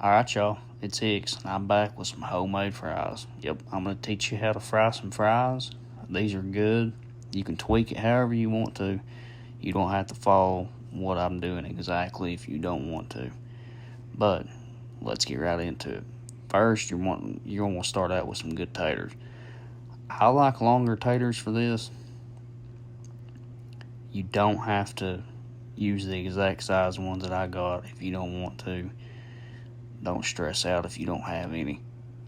Alright, y'all, it's Hicks, and I'm back with some homemade fries. Yep, I'm going to teach you how to fry some fries. These are good. You can tweak it however you want to. You don't have to follow what I'm doing exactly if you don't want to. But let's get right into it. First, you're going to want to start out with some good taters. I like longer taters for this. You don't have to use the exact size ones that I got if you don't want to. Don't stress out if you don't have any.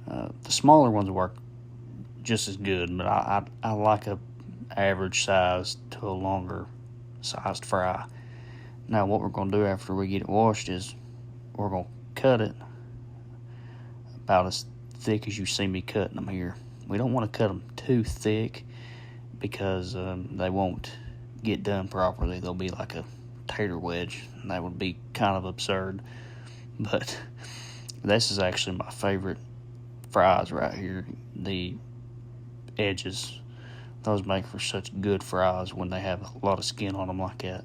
The smaller ones work just as good, but I like a average size to a longer sized fry. Now what we're going to do after we get it washed is we're going to cut it about as thick as you see me cutting them here. We don't want to cut them too thick because they won't get done properly. They'll be like a tater wedge, and that would be kind of absurd. But this is actually my favorite fries right here. The edges, those make for such good fries when they have a lot of skin on them like that.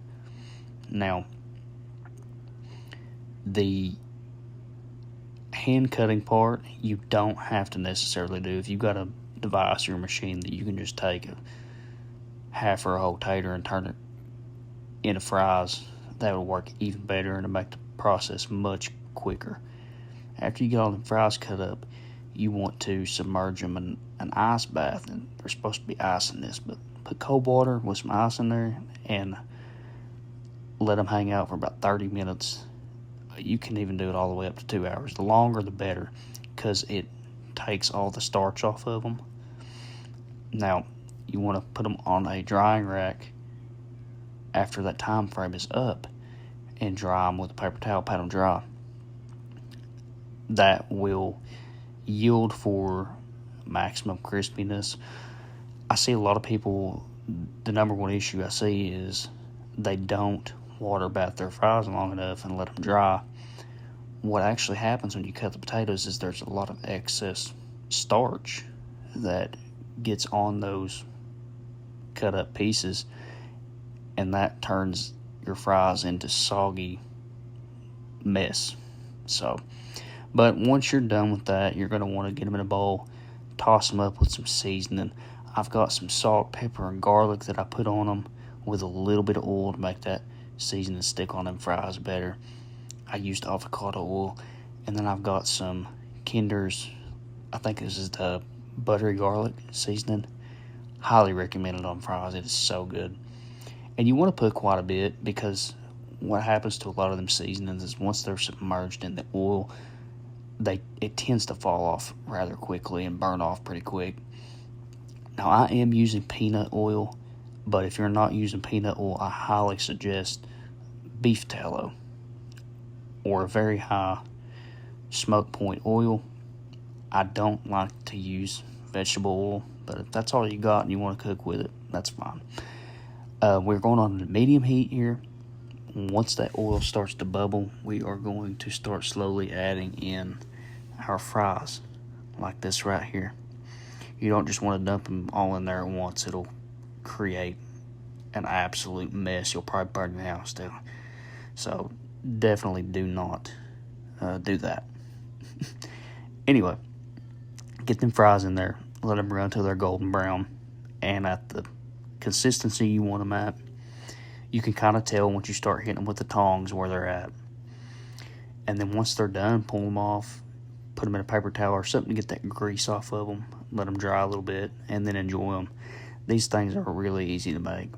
Now, the hand cutting part, you don't have to necessarily do. If you've got a device or a machine that you can just take a half or a whole tater and turn it into fries, that would work even better and make the process much quicker. After you get all the fries cut up, you want to submerge them in an ice bath, and there's supposed to be ice in this, but put cold water with some ice in there and let them hang out for about 30 minutes. You can even do it all the way up to 2 hours. The longer the better, because it takes all the starch off of them. Now, you want to put them on a drying rack after that time frame is up and dry them with a paper towel, pat them dry. That will yield for maximum crispiness. I see a lot of people, the number one issue I see is they don't water bath their fries long enough and let them dry. What actually happens when you cut the potatoes is there's a lot of excess starch that gets on those cut up pieces, and that turns your fries into soggy mess. But once you're done with that, you're going to want to get them in a bowl, toss them up with some seasoning. I've got some salt, pepper, and garlic that I put on them with a little bit of oil to make that seasoning stick on them fries better. I used avocado oil, and then I've got some Kinder's, I think this is the buttery garlic seasoning. Highly recommend it on fries. It is so good. And you want to put quite a bit, because what happens to a lot of them seasonings is once they're submerged in the oil, it tends to fall off rather quickly and burn off pretty quick. Now, I am using peanut oil, but if you're not using peanut oil, I highly suggest beef tallow or a very high smoke point oil. I don't like to use vegetable oil, but if that's all you got and you want to cook with it, that's fine. We're going on a medium heat here. Once that oil starts to bubble, we are going to start slowly adding in our fries, like this right here. You don't just want to dump them all in there at once. It'll create an absolute mess. You'll probably burn your house down. So definitely do not do that. Anyway, get them fries in there. Let them run till they're golden brown. And at the consistency you want them at, you can kind of tell once you start hitting them with the tongs where they're at. And then once they're done, pull them off, put them in a paper towel or something to get that grease off of them. Let them dry a little bit, and then enjoy them. These things are really easy to make.